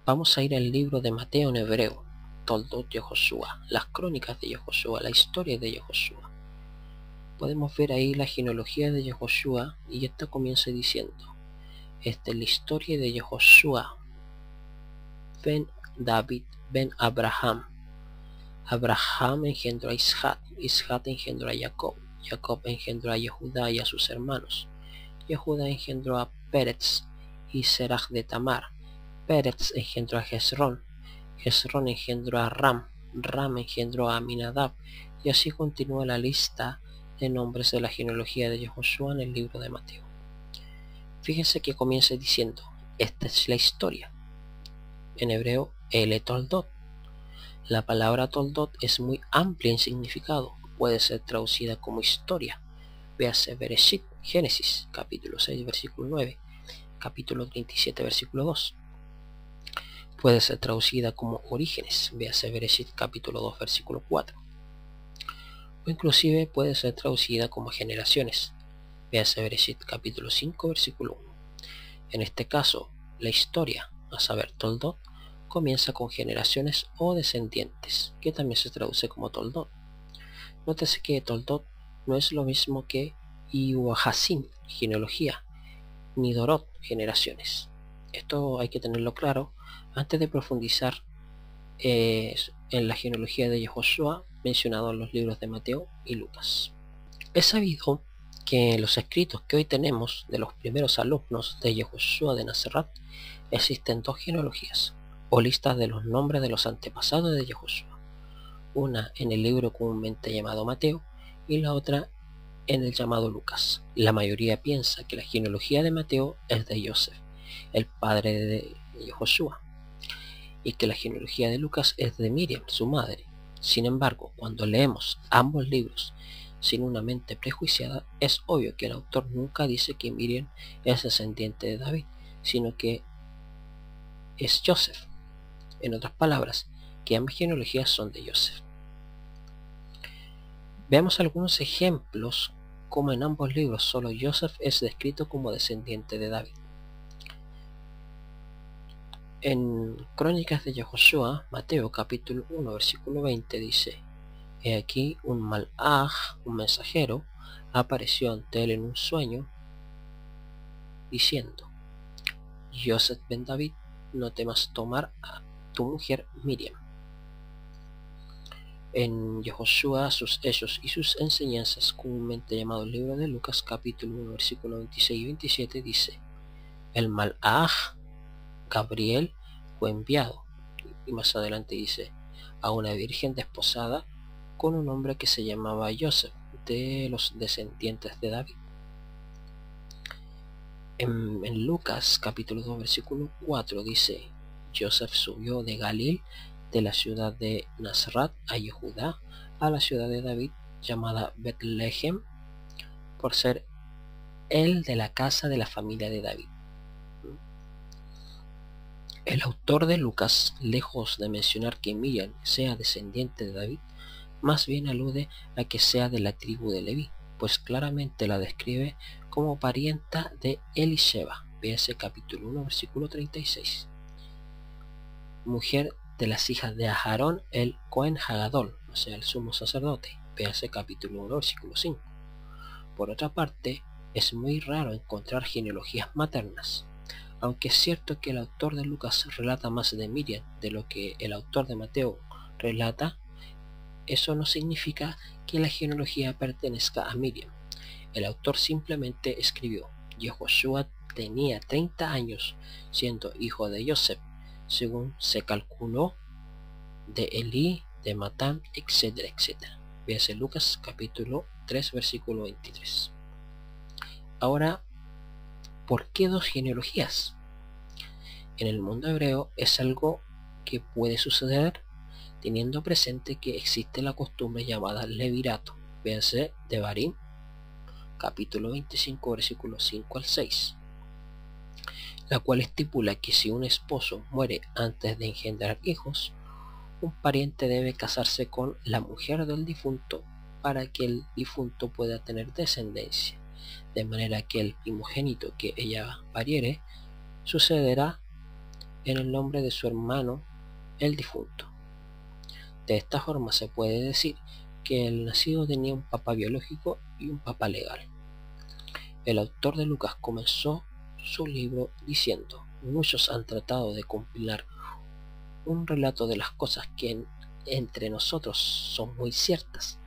Vamos a ir al libro de Mateo en hebreo, Toldot Yehoshua, las crónicas de Yehoshua, la historia de Yehoshua. Podemos ver ahí la genealogía de Yehoshua y esta comienza diciendo: esta es la historia de Yehoshua, ben David, ben Abraham. Abraham engendró a Isaac, Isaac engendró a Jacob, Jacob engendró a Yehudá y a sus hermanos, Yehudá engendró a Pérez y Serach de Tamar, Pérez engendró a Hezrón, Hezrón engendró a Ram, Ram engendró a Aminadab, y así continúa la lista de nombres de la genealogía de Yehoshua en el libro de Mateo. Fíjense que comienza diciendo: esta es la historia. En hebreo, el Toldot. La palabra Toldot es muy amplia en significado, puede ser traducida como historia. Véase Bereshit, Génesis, capítulo 6, versículo 9, capítulo 37, versículo 2. Puede ser traducida como orígenes, véase Bereshit, capítulo 2, versículo 4. O inclusive puede ser traducida como generaciones, véase Bereshit, capítulo 5, versículo 1. En este caso, la historia, a saber Toldot, comienza con generaciones o descendientes, que también se traduce como Toldot. Nótese que Toldot no es lo mismo que Iuahasim, genealogía, ni Dorot, generaciones. Esto hay que tenerlo claro antes de profundizar en la genealogía de Yehoshua mencionado en los libros de Mateo y Lucas. Es sabido que en los escritos que hoy tenemos de los primeros alumnos de Yehoshua de Nazaret existen dos genealogías o listas de los nombres de los antepasados de Yehoshua, una en el libro comúnmente llamado Mateo y la otra en el llamado Lucas. La mayoría piensa que la genealogía de Mateo es de Joseph, el padre de Yehoshua, y que la genealogía de Lucas es de Miriam, su madre. Sin embargo, cuando leemos ambos libros sin una mente prejuiciada, es obvio que el autor nunca dice que Miriam es descendiente de David, sino que es Joseph. En otras palabras, que ambas genealogías son de Joseph. Veamos algunos ejemplos como en ambos libros solo Joseph es descrito como descendiente de David. En Crónicas de Yehoshua, Mateo capítulo 1 versículo 20 dice: he aquí un malaj, un mensajero, apareció ante él en un sueño, diciendo: Joseph ben David, no temas tomar a tu mujer Miriam. En Yehoshua, sus hechos y sus enseñanzas, comúnmente llamado el libro de Lucas capítulo 1 versículo 26 y 27, dice: el malaj, Gabriel, fue enviado, y más adelante dice, a una virgen desposada con un hombre que se llamaba Joseph, de los descendientes de David. En Lucas capítulo 2 versículo 4 dice: Joseph subió de Galil, de la ciudad de Nazaret a Yehudá, a la ciudad de David llamada Betlehem, por ser él de la casa de la familia de David. El autor de Lucas, lejos de mencionar que Miriam sea descendiente de David, más bien alude a que sea de la tribu de Leví, pues claramente la describe como parienta de Elisheba, véase capítulo 1 versículo 36. Mujer de las hijas de Aharón el Cohen Hagadol, o sea el sumo sacerdote, véase capítulo 1 versículo 5. Por otra parte, es muy raro encontrar genealogías maternas. Aunque es cierto que el autor de Lucas relata más de Miriam de lo que el autor de Mateo relata, eso no significa que la genealogía pertenezca a Miriam. El autor simplemente escribió: Yehoshua tenía 30 años siendo hijo de Joseph, según se calculó, de Elí, de Matán, etcétera, etcétera. Véase Lucas capítulo 3 versículo 23. Ahora, ¿por qué dos genealogías? En el mundo hebreo es algo que puede suceder teniendo presente que existe la costumbre llamada levirato, véase Devarim, capítulo 25, versículos 5 al 6, la cual estipula que si un esposo muere antes de engendrar hijos, un pariente debe casarse con la mujer del difunto para que el difunto pueda tener descendencia, de manera que el primogénito que ella pariere sucederá en el nombre de su hermano, el difunto. De esta forma se puede decir que el nacido tenía un papá biológico y un papá legal. El autor de Lucas comenzó su libro diciendo: muchos han tratado de compilar un relato de las cosas que entre nosotros son muy ciertas,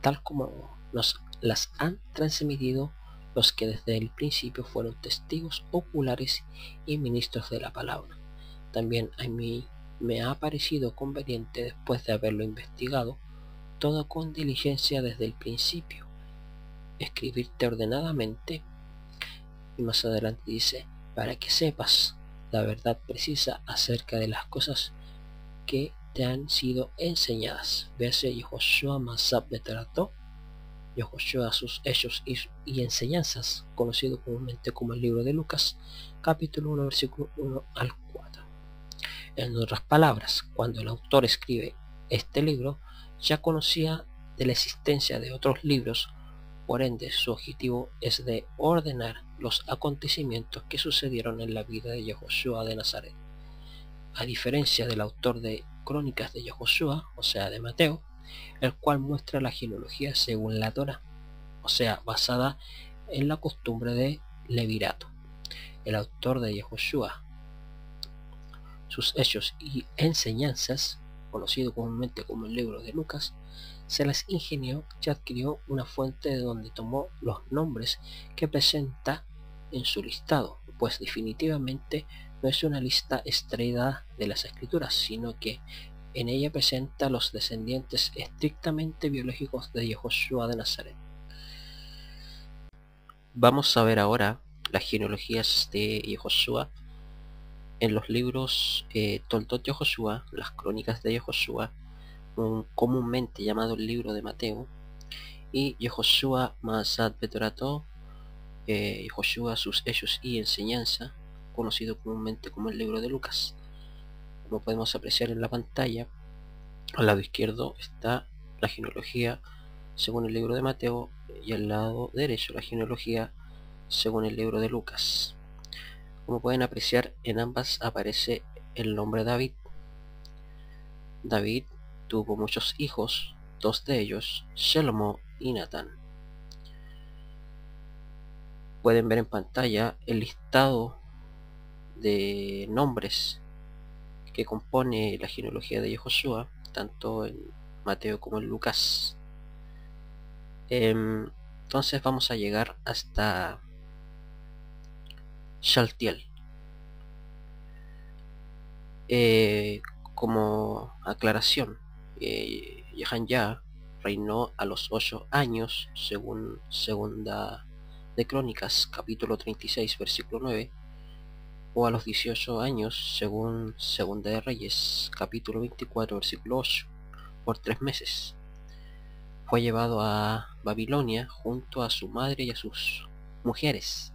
tal como nos las han transmitido los que desde el principio fueron testigos oculares y ministros de la palabra. También a mí me ha parecido conveniente, después de haberlo investigado todo con diligencia desde el principio, escribirte ordenadamente. Y más adelante dice: para que sepas la verdad precisa acerca de las cosas que te han sido enseñadas. Véase Yehoshua Masab Betarato, Yehoshua, sus hechos y enseñanzas, conocido comúnmente como el libro de Lucas, capítulo 1, versículo 1 al 4. En otras palabras, cuando el autor escribe este libro, ya conocía de la existencia de otros libros, por ende su objetivo es de ordenar los acontecimientos que sucedieron en la vida de Yehoshua de Nazaret. A diferencia del autor de Crónicas de Yehoshua, o sea de Mateo, el cual muestra la genealogía según la Torá, o sea basada en la costumbre de levirato. El autor de Yehoshua, sus hechos y enseñanzas, conocido comúnmente como el libro de Lucas, se las ingenió y adquirió una fuente de donde tomó los nombres que presenta en su listado, pues definitivamente no es una lista extraída de las escrituras, sino que en ella presenta los descendientes estrictamente biológicos de Yehoshua de Nazaret. Vamos a ver ahora las genealogías de Yehoshua en los libros Toldot Yehoshua, las Crónicas de Yehoshua, comúnmente llamado el libro de Mateo, y Yehoshua Maasad Betorato, Yehoshua, sus hechos y enseñanza, conocido comúnmente como el libro de Lucas. Como podemos apreciar en la pantalla, al lado izquierdo está la genealogía según el libro de Mateo y al lado derecho la genealogía según el libro de Lucas. Como pueden apreciar, en ambas aparece el nombre David. David tuvo muchos hijos, dos de ellos, Shelomo y Natán. Pueden ver en pantalla el listado de nombres que compone la genealogía de Yehoshua, tanto en Mateo como en Lucas. Entonces vamos a llegar hasta Shaltiel. Como aclaración, Yahanyah reinó a los 8 años, según segunda de Crónicas, capítulo 36, versículo 9, o a los 18 años, según segunda de Reyes, capítulo 24, versículo 8, por 3 meses. Fue llevado a Babilonia junto a su madre y a sus mujeres.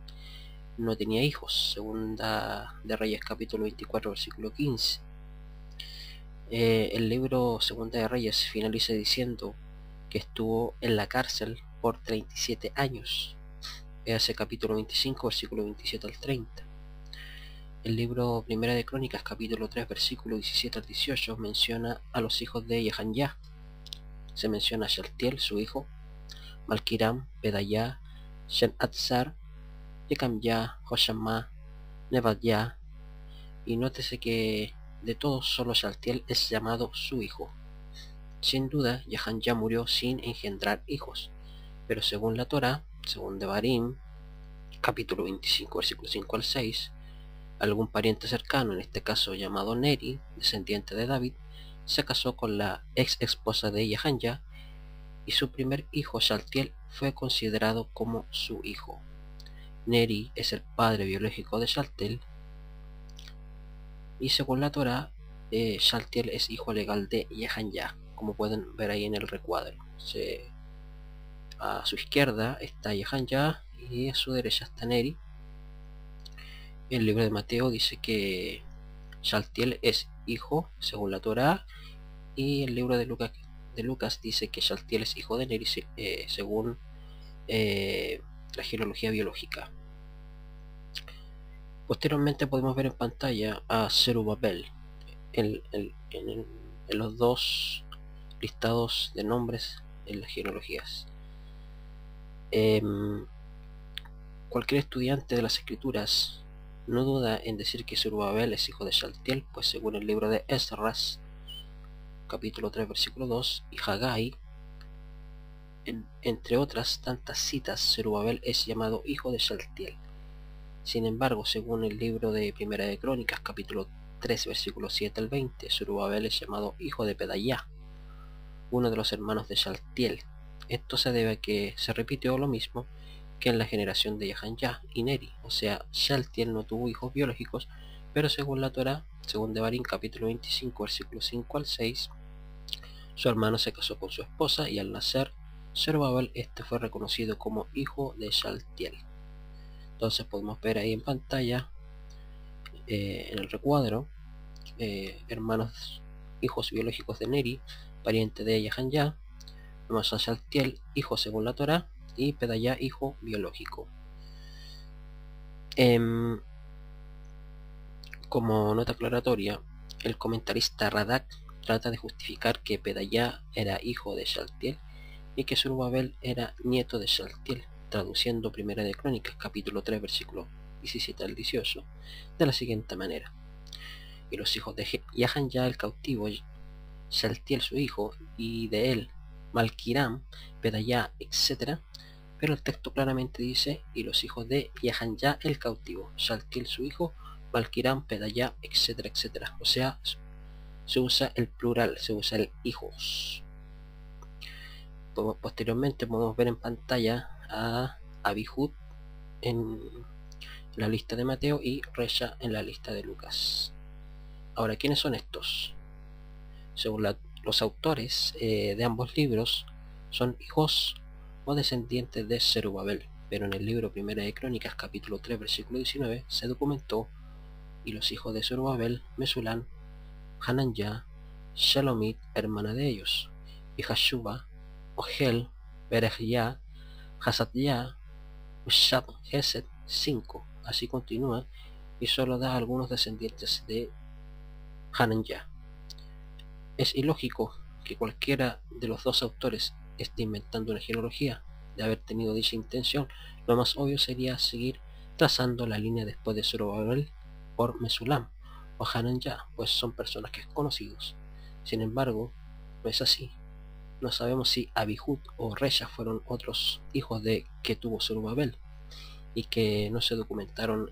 No tenía hijos, segunda de Reyes, capítulo 24, versículo 15. El libro Segunda de Reyes finaliza diciendo que estuvo en la cárcel por 37 años. Ese capítulo 25, versículo 27 al 30. El libro Primera de Crónicas, capítulo 3, versículo 17 al 18, menciona a los hijos de Yahanyah. Se menciona a Shaltiel, su hijo, Malkiram, Pedayah, Shen-Atzar, Yecamyah, Hoshamah, Nebadiyah, y nótese que de todos solo Shaltiel es llamado su hijo. Sin duda, Yahanyah murió sin engendrar hijos, pero según la Torá, según Devarim, capítulo 25, versículo 5 al 6, algún pariente cercano, en este caso llamado Neri, descendiente de David, se casó con la ex esposa de Yahanyah, y su primer hijo Shaltiel fue considerado como su hijo. Neri es el padre biológico de Shaltiel, y según la Torá, Shaltiel es hijo legal de Yahanyah, como pueden ver ahí en el recuadro. A su izquierda está Yahanyah y a su derecha está Neri. El libro de Mateo dice que Shaltiel es hijo según la Torá, y el libro de Lucas dice que Shaltiel es hijo de Neri según la genealogía biológica. Posteriormente podemos ver en pantalla a Zerubabel en los dos listados de nombres en las genealogías. Cualquier estudiante de las escrituras no duda en decir que Zerubabel es hijo de Shaltiel, pues según el libro de Esdras, capítulo 3, versículo 2, y Haggai, entre otras tantas citas, Zerubabel es llamado hijo de Shaltiel. Sin embargo, según el libro de Primera de Crónicas, capítulo 3, versículos 7 al 20, Zerubabel es llamado hijo de Pedayá, uno de los hermanos de Shaltiel. Esto se debe a que se repitió lo mismo que en la generación de Yahanjá y Neri, o sea, Shaltiel no tuvo hijos biológicos, pero según la Torá, según Devarim capítulo 25, versículos 5 al 6, su hermano se casó con su esposa y al nacer Zerubabel este fue reconocido como hijo de Shaltiel. Entonces podemos ver ahí en pantalla, en el recuadro, hermanos, hijos biológicos de Neri, pariente de Yahanjá, vemos a Shaltiel, hijo según la Torá, y Pedayá, hijo biológico. Como nota aclaratoria, el comentarista Radak trata de justificar que Pedayá era hijo de Shaltiel y que Zerubabel era nieto de Shaltiel, traduciendo Primera de Crónicas, capítulo 3, versículo 17 al 18, de la siguiente manera: y los hijos de Yahanjá el cautivo, Shaltiel su hijo, y de él Malquiram, Pedayá, etc. Pero el texto claramente dice: y los hijos de Yahanjá el cautivo, Shaltiel su hijo, Malquiram, Pedayá, etcétera, etcétera. O sea, se usa el plural, se usa el hijos. Posteriormente podemos ver en pantalla a Abihud en la lista de Mateo y Resha en la lista de Lucas. Ahora, ¿quiénes son estos? Según los autores de ambos libros, son hijos o descendientes de Zerubabel, pero en el libro Primera de Crónicas, capítulo 3, versículo 19, se documentó: y los hijos de Zerubabel, Mesulam, Hananyá, Shalomit, hermana de ellos, y Hashuba, Ogel, Berejyá, Hasadyá, Ushab, Hesed, 5. Así continúa y solo da algunos descendientes de Hananyá. Es ilógico que cualquiera de los dos autores esté inventando una genealogía. De haber tenido dicha intención, lo más obvio sería seguir trazando la línea después de Zerubabel por Mesulam o Hananyá, pues son personajes conocidos. Sin embargo, no es así. No sabemos si Abihud o Resha fueron otros hijos de que tuvo Zerubabel y que no se documentaron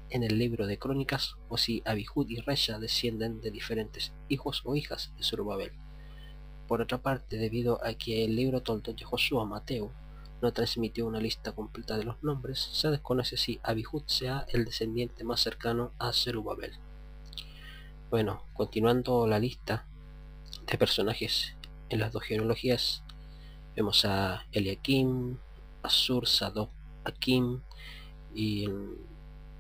en el libro de Crónicas, o si Abihud y Resha descienden de diferentes hijos o hijas de Zerubabel. Por otra parte, debido a que el libro Toldot de Josué Mateo no transmitió una lista completa de los nombres, se desconoce si Abihud sea el descendiente más cercano a Zerubabel. Bueno, continuando la lista de personajes en las dos genealogías, vemos a Eliakim, Asur, Sadok, Akim, y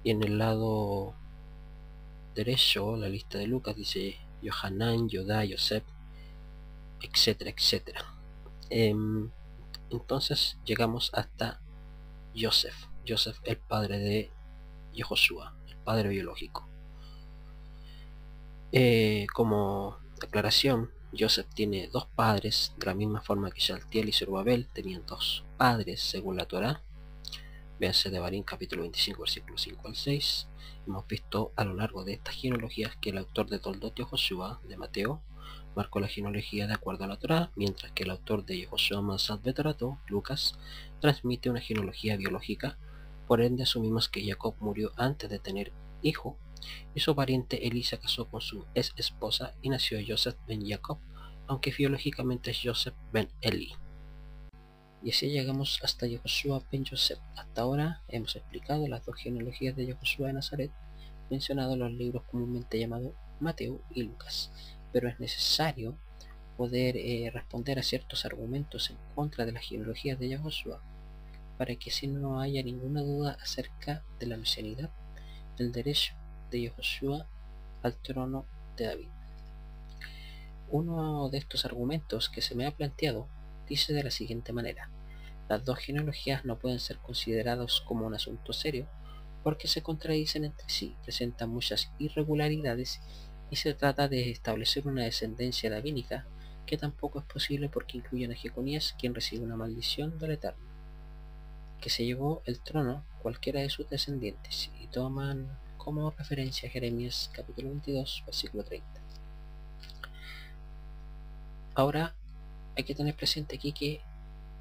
en el lado derecho, la lista de Lucas dice Yohanan, Yodá, Yosef, etcétera, etcétera. Entonces llegamos hasta Joseph, el padre de Yehoshua, el padre biológico. Como aclaración, Joseph tiene dos padres, de la misma forma que Shaltiel y Zerubabel tenían dos padres según la Torá. Véanse Devarim capítulo 25, versículos 5 al 6. Hemos visto a lo largo de estas genealogías que el autor de Toldot Yehoshua, de Mateo, marcó la genealogía de acuerdo a la Torá, mientras que el autor de Yehoshua Mansat Betarato, Lucas, transmite una genealogía biológica. Por ende asumimos que Jacob murió antes de tener hijo, y su pariente Eli se casó con su ex esposa y nació Joseph ben Jacob, aunque biológicamente es Joseph ben Eli. Y así llegamos hasta Yehoshua ben Yosef. Hasta ahora hemos explicado las dos genealogías de Yehoshua de Nazaret, mencionados en los libros comúnmente llamados Mateo y Lucas, pero es necesario poder responder a ciertos argumentos en contra de las genealogías de Yehoshua, para que así no haya ninguna duda acerca de la mesianidad del derecho de Yehoshua al trono de David. Uno de estos argumentos que se me ha planteado dice de la siguiente manera: las dos genealogías no pueden ser considerados como un asunto serio, porque se contradicen entre sí, presentan muchas irregularidades y se trata de establecer una descendencia davínica que tampoco es posible porque incluyen a Jeconías, quien recibe una maldición del Eterno, que se llevó el trono cualquiera de sus descendientes, y toman como referencia Jeremías capítulo 22, versículo 30. Ahora hay que tener presente aquí que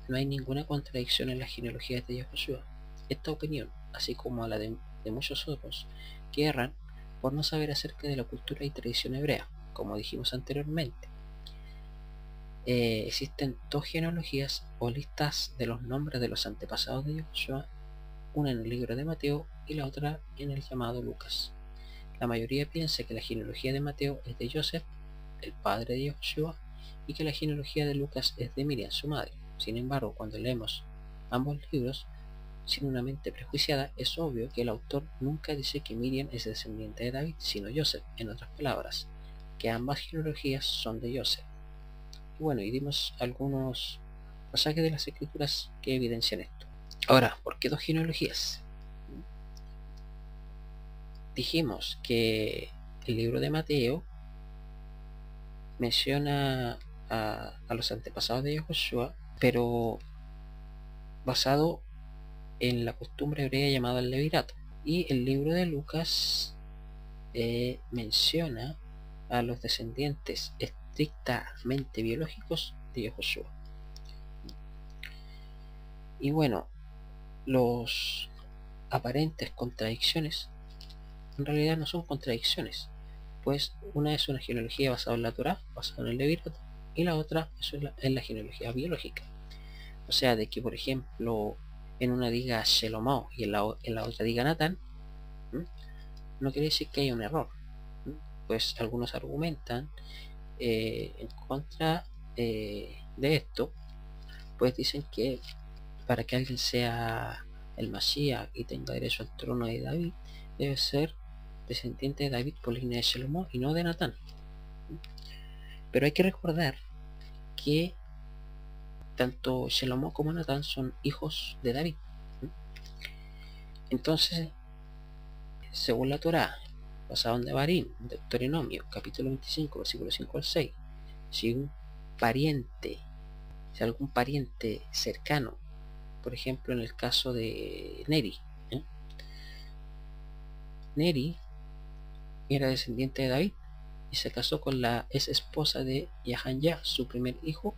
no hay ninguna contradicción en las genealogías de Yehoshua. Esta opinión, así como la de muchos otros, que erran por no saber acerca de la cultura y tradición hebrea, como dijimos anteriormente. Existen dos genealogías o listas de los nombres de los antepasados de Yehoshua, una en el libro de Mateo y la otra en el llamado Lucas. La mayoría piensa que la genealogía de Mateo es de Joseph, el padre de Yehoshua, y que la genealogía de Lucas es de Miriam, su madre. Sin embargo, cuando leemos ambos libros sin una mente prejuiciada, es obvio que el autor nunca dice que Miriam es descendiente de David, sino Joseph. En otras palabras, que ambas genealogías son de Joseph. Y bueno, y dimos algunos pasajes de las escrituras que evidencian esto. Ahora, ¿por qué dos genealogías? Dijimos que el libro de Mateo menciona a los antepasados de Yehoshua, pero basado en la costumbre hebrea llamada el levirato. Y el libro de Lucas menciona a los descendientes estrictamente biológicos de Yehoshua. Y bueno, los aparentes contradicciones en realidad no son contradicciones, pues una es una genealogía basada en la Torá, basada en el levirato, y la otra es en la genealogía biológica. O sea, de que por ejemplo en una diga Shelomo y en la otra diga Natán, no quiere decir que haya un error. Pues algunos argumentan en contra de esto, pues dicen que para que alguien sea el Mashiach y tenga derecho al trono de David, debe ser descendiente de David por la línea de Shelomo y no de Natán. Pero hay que recordar que tanto Shelomo como Natán son hijos de David. Entonces, según la Torá, basado en Devarim, Deuteronomio, capítulo 25, versículo 5 al 6, si algún pariente cercano, por ejemplo en el caso de Neri, Neri era descendiente de David y se casó con la ex esposa de Yahanyah, su primer hijo.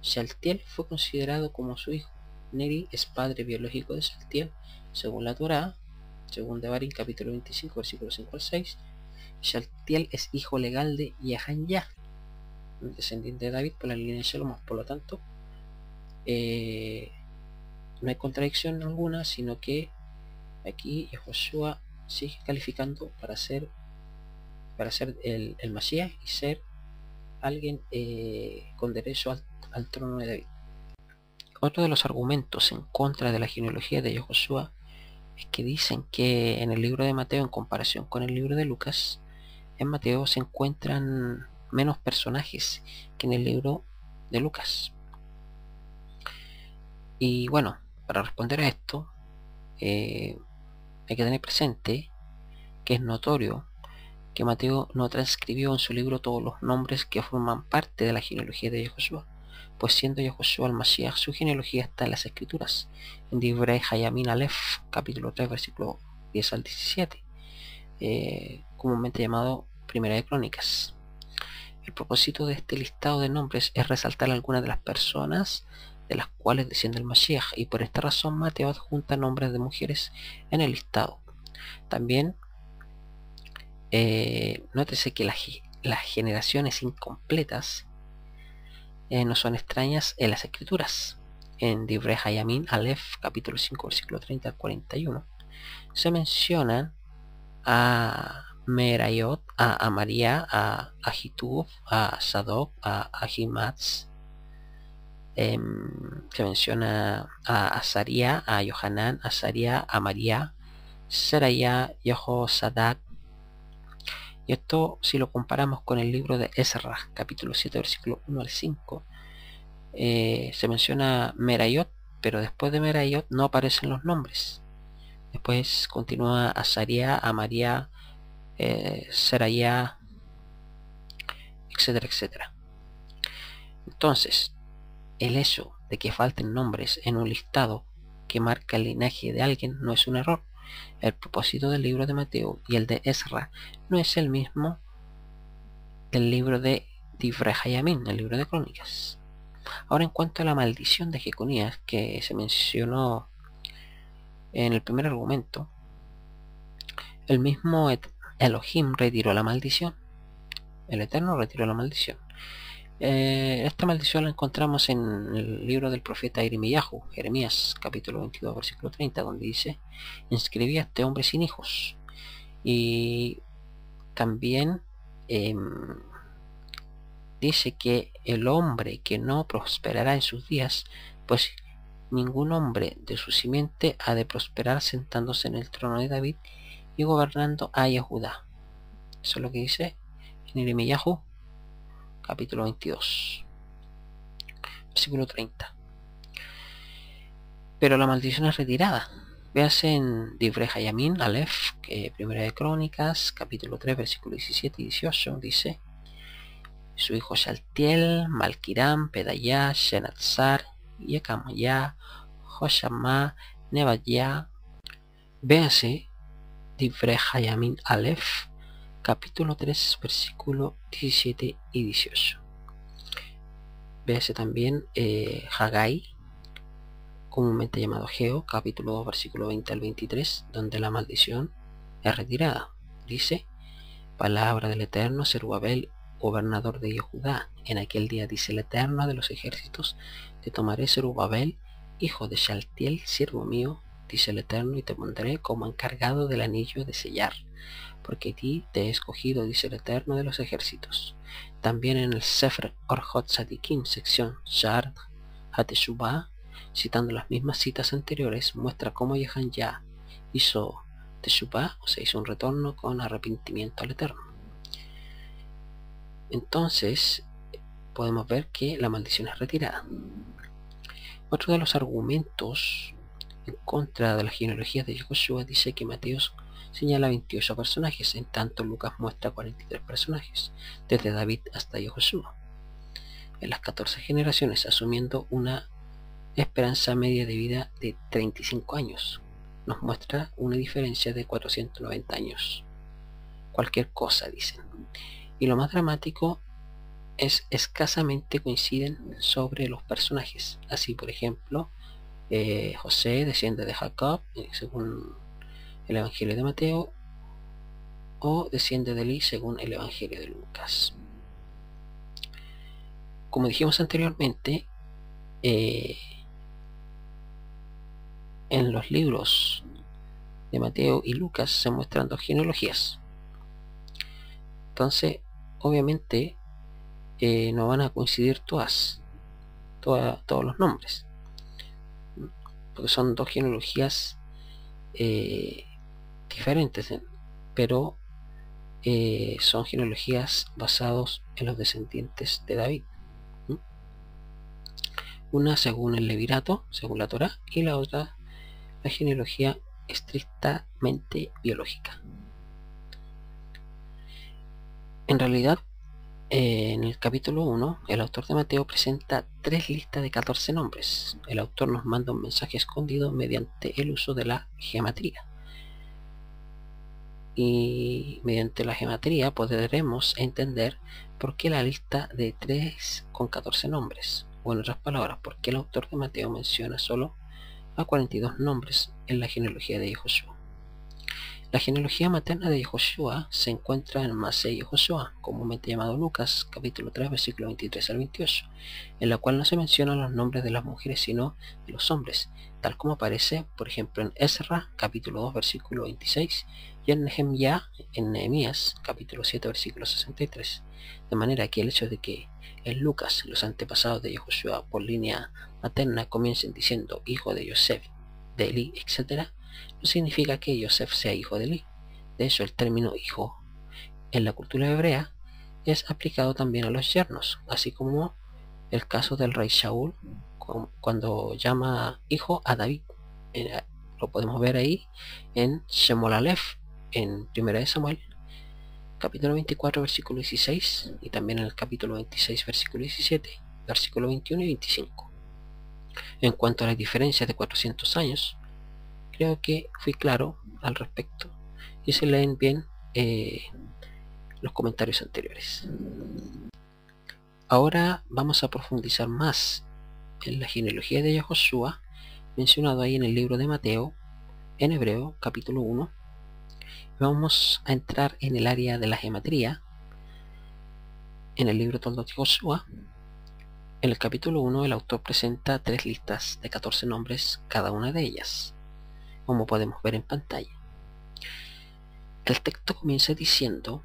Shaltiel fue considerado como su hijo. Neri es padre biológico de Shaltiel, según la Torá, según Devarim capítulo 25, versículo 5 al 6. Shaltiel es hijo legal de Yahanyah, descendiente de David por la línea de Shelomo. Por lo tanto, no hay contradicción alguna, sino que aquí Yehoshua sigue calificando para ser el Mashiach y ser alguien con derecho al trono de David. Otro de los argumentos en contra de la genealogía de Yehoshua es que dicen que en el libro de Mateo, en comparación con el libro de Lucas, en Mateo se encuentran menos personajes que en el libro de Lucas. Y bueno, para responder a esto, hay que tener presente que es notorio que Mateo no transcribió en su libro todos los nombres que forman parte de la genealogía de Yehoshua, pues siendo Yehoshua el Mashiach, su genealogía está en las escrituras, en Divrei Hayamin Aleph, capítulo 3, versículo 10 al 17, comúnmente llamado Primera de Crónicas. El propósito de este listado de nombres es resaltar algunas de las personas de las cuales desciende el Mashiach, y por esta razón Mateo adjunta nombres de mujeres en el listado. También nótese que las generaciones incompletas no son extrañas en las escrituras. En Divrei Hayamin Aleph, capítulo 5, versículo 30 al 41, se mencionan a Merayot, a María, a Ahitub, a Sadok, a Ahimaaz. Se menciona a Azaría, a Yohanan, a Azaría, a María, Seraya, Yehosadak. Y esto, si lo comparamos con el libro de Ezra, capítulo 7, versículo 1 al 5, se menciona Merayot, pero después de Merayot no aparecen los nombres. Después continúa Azaria, Amaria, Seraya, etcétera, etcétera. Entonces, el hecho de que falten nombres en un listado que marca el linaje de alguien no es un error. El propósito del libro de Mateo y el de Ezra no es el mismo del libro de Divrei Hayamim, el libro de Crónicas. Ahora, en cuanto a la maldición de Jeconías que se mencionó en el primer argumento, el mismo Elohim retiró la maldición. El Eterno retiró la maldición. Esta maldición la encontramos en el libro del profeta Jeremías, capítulo 22, versículo 30, donde dice: inscribí a este hombre sin hijos. Y también dice que el hombre que no prosperará en sus días, pues ningún hombre de su simiente ha de prosperar sentándose en el trono de David y gobernando a Judá. Eso es lo que dice en Jeremías, capítulo 22, versículo 30. Pero la maldición es retirada. Véase en Divrei Hayamim, Aleph, primera de Crónicas, capítulo 3, versículo 17 y 18, dice: su hijo Shaltiel, Malkiram, Pedayá, Shenatzar, Yekamayá, Hoshamá, Nebaya. Véase Divrei Hayamim Aleph, capítulo 3, versículo 17 y 18. Véase también Haggai, comúnmente llamado Geo, capítulo 2, versículo 20 al 23, donde la maldición es retirada. Dice: palabra del Eterno, Zerubabel, gobernador de Judá. En aquel día, dice el Eterno de los ejércitos, te tomaré, Zerubabel, hijo de Shaltiel, siervo mío, dice el Eterno, y te pondré como encargado del anillo de sellar, porque a ti te he escogido, dice el Eterno de los ejércitos. También en el Sefer Orjot Tzadikim, sección Shar HaTeshuvah, citando las mismas citas anteriores, muestra cómo Yehanjá hizo Teshuvah, o sea, hizo un retorno con arrepentimiento al Eterno. Entonces podemos ver que la maldición es retirada. Otro de los argumentos en contra de las genealogías de Yehoshua dice que Mateo señala 28 personajes, en tanto Lucas muestra 43 personajes, desde David hasta Yehoshua, en las 14 generaciones, asumiendo una esperanza media de vida de 35 años. Nos muestra una diferencia de 490 años. Cualquier cosa, dicen. Y lo más dramático es escasamente coinciden sobre los personajes. Así, por ejemplo, José desciende de Jacob, según el Evangelio de Mateo, o desciende de Eli, según el Evangelio de Lucas. Como dijimos anteriormente, en los libros de Mateo y Lucas se muestran dos genealogías. Entonces, obviamente, no van a coincidir todos los nombres, porque son dos genealogías diferentes, pero son genealogías basadas en los descendientes de David. Una según el Levirato, según la Torá, y la otra la genealogía estrictamente biológica. En realidad, en el capítulo 1, el autor de Mateo presenta 3 listas de 14 nombres. El autor nos manda un mensaje escondido mediante el uso de la gematría. Y mediante la gematría podremos entender por qué la lista de 3 con 14 nombres. O en otras palabras, por qué el autor de Mateo menciona solo a 42 nombres en la genealogía de Yehoshua. La genealogía materna de Yehoshua se encuentra en Masei Yehoshua, comúnmente llamado Lucas, capítulo 3, versículo 23 al 28, en la cual no se mencionan los nombres de las mujeres, sino de los hombres, tal como aparece, por ejemplo, en Ezra, capítulo 2, versículo 26, y en Nehemías, capítulo 7, versículo 63. De manera que el hecho de que en Lucas los antepasados de Yehoshua por línea materna comiencen diciendo hijo de Yosef, de Eli, etc., no significa que Yosef sea hijo de Eli. De hecho, el término hijo en la cultura hebrea es aplicado también a los yernos, así como el caso del rey Shaul cuando llama hijo a David. Lo podemos ver ahí en Shemot Aleph, en 1 de Samuel, capítulo 24, versículo 16, y también en el capítulo 26, versículo 17, versículo 21 y 25. En cuanto a las diferencias de 400 años, creo que fui claro al respecto y se leen bien los comentarios anteriores. Ahora vamos a profundizar más en la genealogía de Yehoshua, mencionado ahí en el libro de Mateo, en hebreo, capítulo 1. Vamos a entrar en el área de la gematría, en el libro Toldot Yehoshua. En el capítulo 1 el autor presenta 3 listas de 14 nombres, cada una de ellas, como podemos ver en pantalla. El texto comienza diciendo: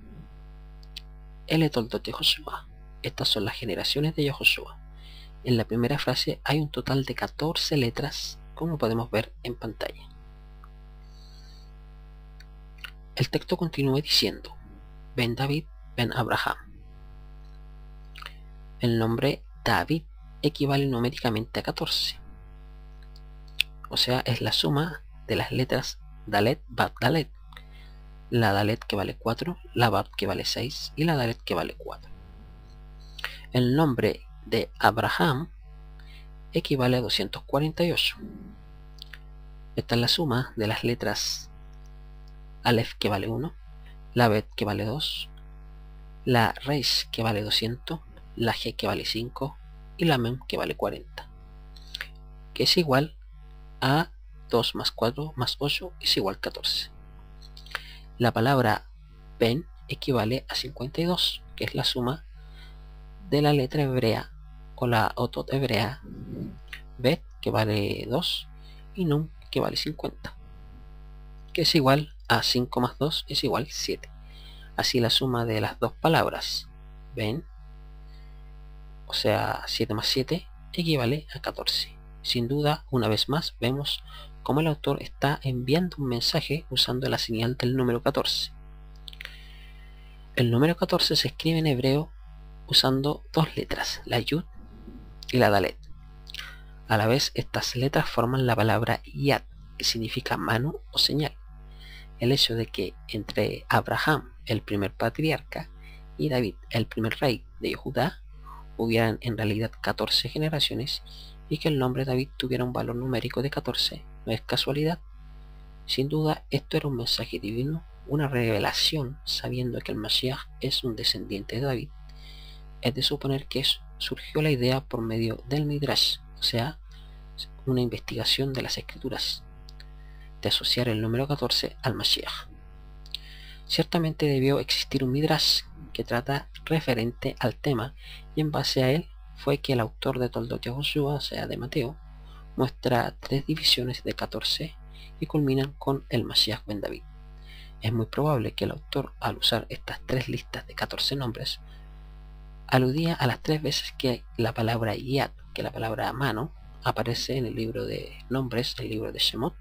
El Toldot Yehoshua. Estas son las generaciones de Yehoshua. En la primera frase hay un total de 14 letras, como podemos ver en pantalla. El texto continúa diciendo: Ben David, Ben Abraham. El nombre David equivale numéricamente a 14. O sea, es la suma de las letras Dalet, Bat, Dalet. La Dalet que vale 4, la Bat que vale 6 y la Dalet que vale 4. El nombre de Abraham equivale a 248. Esta es la suma de las letras Aleph que vale 1, la Bet que vale 2, la Reish que vale 200, la G que vale 5 y la Mem que vale 40, que es igual a 2 más 4 más 8 es igual a 14. La palabra Ben equivale a 52, que es la suma de la letra hebrea o la otot hebrea Bet, que vale 2, y Num, que vale 50, que es igual a 5 más 2 es igual a 7. Así la suma de las dos palabras Ben, o sea 7 más 7, equivale a 14. Sin duda, una vez más, vemos cómo el autor está enviando un mensaje usando la señal del número 14. El número 14 se escribe en hebreo usando dos letras, la Yud y la Dalet. A la vez, estas letras forman la palabra Yad, que significa mano o señal. El hecho de que entre Abraham, el primer patriarca, y David, el primer rey de Judá, hubieran en realidad 14 generaciones y que el nombre David tuviera un valor numérico de 14 no es casualidad. Sin duda, esto era un mensaje divino, una revelación, sabiendo que el Mashiach es un descendiente de David. Es de suponer que surgió la idea por medio del Midrash, o sea, una investigación de las escrituras, de asociar el número 14 al Mashiach. Ciertamente debió existir un Midrash que trata referente al tema, y en base a él fue que el autor de Toldot Yehoshua, o sea de Mateo, muestra 3 divisiones de 14 y culminan con el Mashiach ben David. Es muy probable que el autor, al usar estas 3 listas de 14 nombres, aludía a las 3 veces que la palabra Yad, que la palabra mano, aparece en el libro de nombres, el libro de Shemot,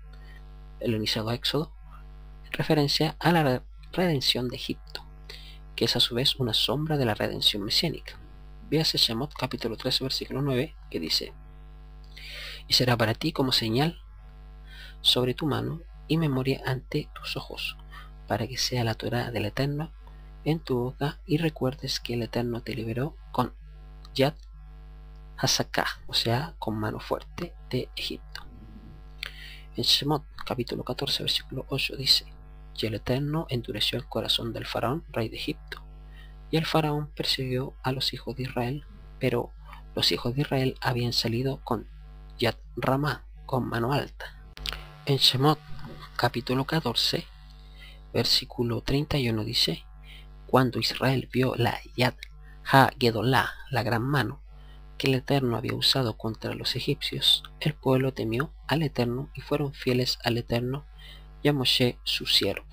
el iniciado Éxodo, en referencia a la redención de Egipto, que es a su vez una sombra de la redención mesiánica. Véase Shemot capítulo 3 versículo 9, que dice: Y será para ti como señal sobre tu mano y memoria ante tus ojos, para que sea la Torá del Eterno en tu boca y recuerdes que el Eterno te liberó con Yad Hazaká, o sea, con mano fuerte de Egipto. En Shemot capítulo 14 versículo 8 dice: Y el Eterno endureció el corazón del faraón, rey de Egipto, y el faraón persiguió a los hijos de Israel, pero los hijos de Israel habían salido con Yad Ramá, con mano alta. En Shemot capítulo 14 versículo 31 dice: Cuando Israel vio la Yad Ha-Gedolá, la gran mano, que el Eterno había usado contra los egipcios, el pueblo temió al Eterno y fueron fieles al Eterno y a Moshe su siervo.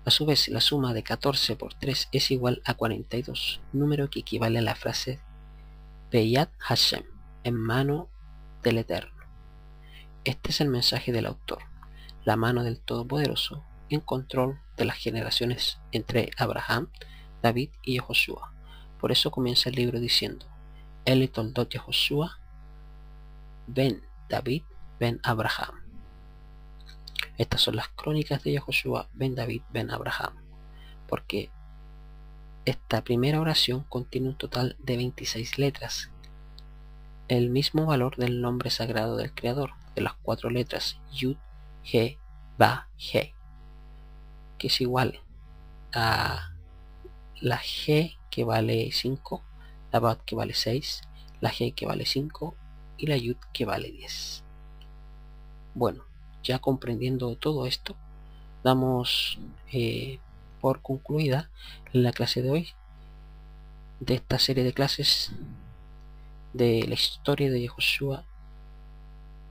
A su vez, la suma de 14 por 3 es igual a 42, número que equivale a la frase Beyad Hashem, en mano del Eterno. Este es el mensaje del autor, la mano del Todopoderoso en control de las generaciones entre Abraham, David y Yehoshua. Por eso comienza el libro diciendo: El Toldot Yehoshua, Ben David, ben Abraham. Estas son las crónicas de Yehoshua ben David ben Abraham, porque esta primera oración contiene un total de 26 letras, el mismo valor del nombre sagrado del Creador, de las 4 letras Yud, He, Ba, He, que es igual a la G que vale 5, la Bat que vale 6, la G que vale 5 y la Yud que vale 10. Bueno, ya comprendiendo todo esto, damos por concluida la clase de hoy de esta serie de clases de la historia de Yehoshua,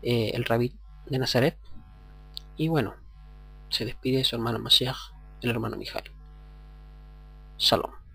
el Rabí de Nazaret. Y bueno, se despide su hermano Mashiach, el hermano Mijal. Shalom.